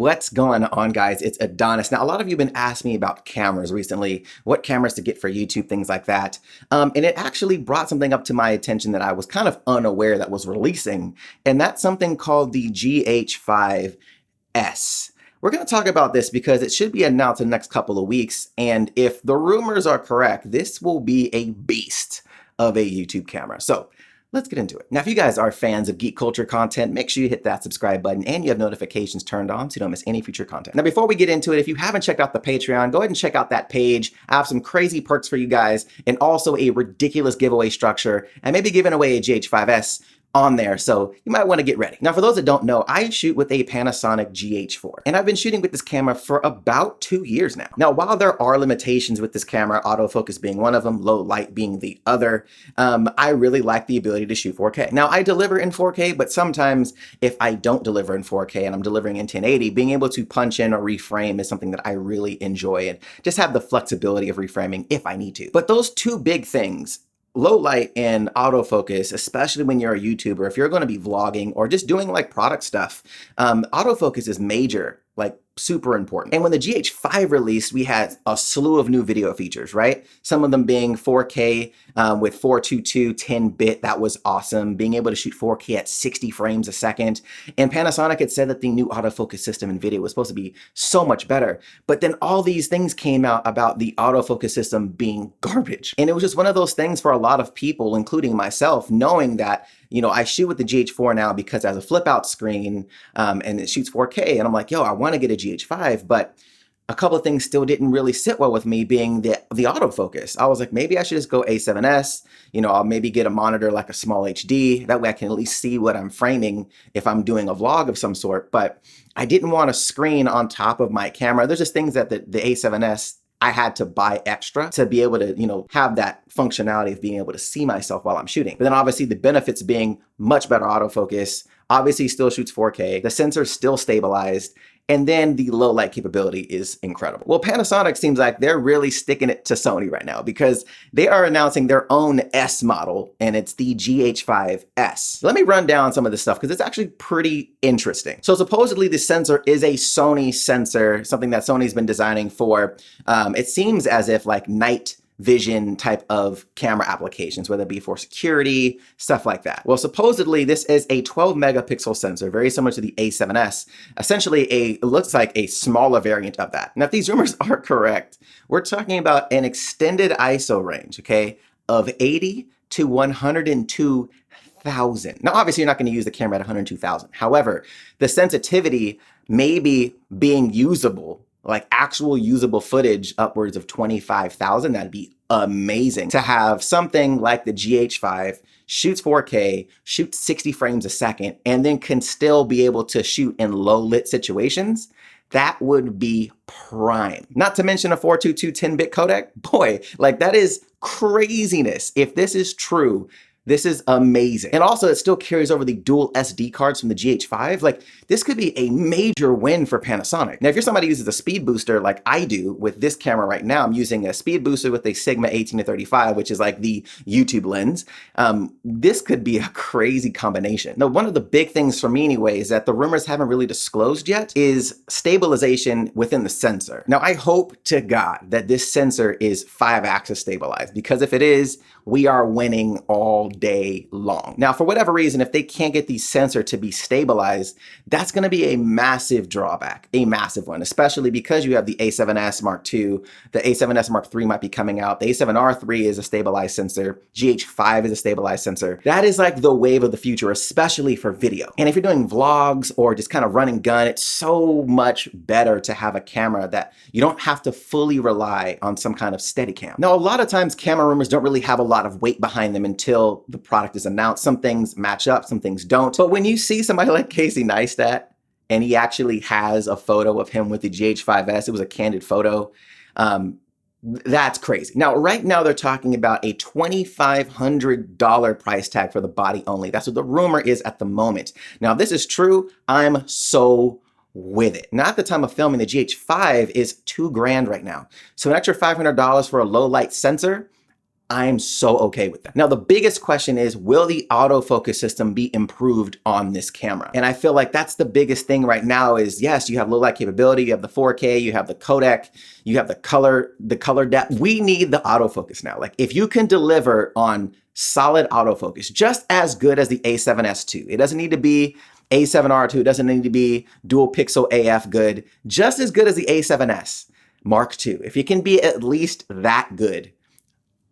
What's going on, guys? It's Adonis. Now, a lot of you have been asking me about cameras recently, what cameras to get for YouTube, things like that. And it actually brought something up to my attention that I was kind of unaware that was releasing, and that's something called the GH5s. We're going to talk about this because it should be announced in the next couple of weeks, and if the rumors are correct, this will be a beast of a YouTube camera. So let's get into it. Now, if you guys are fans of geek culture content, make sure you hit that subscribe button and you have notifications turned on so you don't miss any future content. Now, before we get into it, if you haven't checked out the Patreon, go ahead and check out that page. I have some crazy perks for you guys and also a ridiculous giveaway structure and maybe giving away a GH5s on there, so you might want to get ready. Now, for those that don't know, I shoot with a Panasonic GH4, and I've been shooting with this camera for about 2 years now. Now, while there are limitations with this camera, autofocus being one of them, low light being the other, I really like the ability to shoot 4K. Now, I deliver in 4K, but sometimes if I don't deliver in 4K and I'm delivering in 1080, being able to punch in or reframe is something that I really enjoy and just have the flexibility of reframing if I need to. But those two big things, low light and autofocus, especially when you're a YouTuber, if you're going to be vlogging or just doing like product stuff, autofocus is major, like super important. And when the GH5 released, we had a slew of new video features, right? Some of them being 4K with 422 10-bit. That was awesome. Being able to shoot 4K at 60 frames a second. And Panasonic had said that the new autofocus system in video was supposed to be so much better. But then all these things came out about the autofocus system being garbage. And it was just one of those things for a lot of people, including myself, knowing that, you know, I shoot with the GH4 now because it has a flip out screen and it shoots 4K. And I'm like, yo, I want to get a GH5, but a couple of things still didn't really sit well with me, being the autofocus. I was like, maybe I should just go A7S. You know, I'll maybe get a monitor like a small HD. That way I can at least see what I'm framing if I'm doing a vlog of some sort. But I didn't want a screen on top of my camera. There's just things that the A7S I had to buy extra to be able to, you know, have that functionality of being able to see myself while I'm shooting. But then obviously the benefits being much better autofocus, obviously still shoots 4K, the sensor's still stabilized, and then the low light capability is incredible. Well, Panasonic seems like they're really sticking it to Sony right now because they are announcing their own S model, and it's the GH5s. Let me run down some of this stuff because it's actually pretty interesting. So supposedly the sensor is a Sony sensor, something that Sony's been designing for, it seems as if like night vision type of camera applications, whether it be for security, stuff like that. Well, supposedly this is a 12 megapixel sensor, very similar to the A7S, essentially it looks like a smaller variant of that. Now, if these rumors are correct, we're talking about an extended ISO range, okay, of 80 to 102,000. Now, obviously, you're not going to use the camera at 102,000. However, the sensitivity may be being usable, like actual usable footage upwards of 25,000. That'd be amazing to have something like the GH5 shoots 4K, shoots 60 frames a second, and then can still be able to shoot in low lit situations. That would be prime. Not to mention a 422 10-bit codec. Boy, like that is craziness. If this is true, this is amazing. And also it still carries over the dual SD cards from the GH5. Like this could be a major win for Panasonic. Now, if you're somebody who uses a speed booster like I do with this camera right now, I'm using a speed booster with a Sigma 18-35, which is like the YouTube lens. This could be a crazy combination. Now, one of the big things for me anyway is that the rumors haven't really disclosed yet is stabilization within the sensor. Now, I hope to God that this sensor is 5-axis stabilized, because if it is, we are winning all day long. Now, for whatever reason, if they can't get the sensor to be stabilized, that's going to be a massive drawback, a massive one, especially because you have the A7S Mark II, the A7S Mark III might be coming out, the A7R3 is a stabilized sensor, GH5 is a stabilized sensor. That is like the wave of the future, especially for video. And if you're doing vlogs or just kind of run and gun, it's so much better to have a camera that you don't have to fully rely on some kind of Steadicam. Now, a lot of times camera rumors don't really have a lot of weight behind them until the product is announced. Some things match up, some things don't. But when you see somebody like Casey Neistat, and he actually has a photo of him with the GH5s, it was a candid photo, that's crazy. Now, right now they're talking about a $2,500 price tag for the body only. That's what the rumor is at the moment. Now, if this is true, I'm so with it. Now, at the time of filming, the GH5 is $2,000 right now. So an extra $500 for a low light sensor, I'm so okay with that. Now, the biggest question is, will the autofocus system be improved on this camera? And I feel like that's the biggest thing right now is, yes, you have low light capability, you have the 4K, you have the codec, you have the color depth. We need the autofocus now. Like, if you can deliver on solid autofocus, just as good as the A7S II, it doesn't need to be A7R2, it doesn't need to be dual pixel AF good, just as good as the A7S Mark II. If you can be at least that good,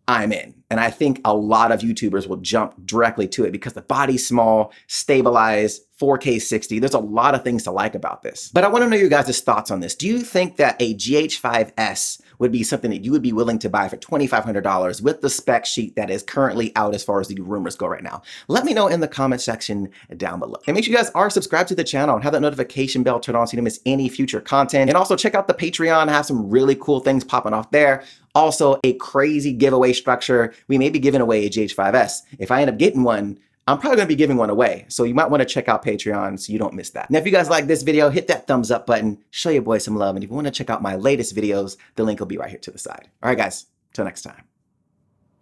I'm in. And I think a lot of YouTubers will jump directly to it because the body's small, stabilized, 4K 60. There's a lot of things to like about this. But I want to know your guys' thoughts on this. Do you think that a GH5s would be something that you would be willing to buy for $2,500 with the spec sheet that is currently out as far as the rumors go right now? Let me know in the comment section down below. And make sure you guys are subscribed to the channel and have that notification bell turned on so you don't miss any future content. And also check out the Patreon. I have some really cool things popping off there. Also, a crazy giveaway structure. We may be giving away a GH5s. If I end up getting one, I'm probably gonna be giving one away. So you might wanna check out Patreon so you don't miss that. Now, if you guys like this video, hit that thumbs up button, show your boy some love. And if you wanna check out my latest videos, the link will be right here to the side. All right, guys, till next time.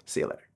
See you later.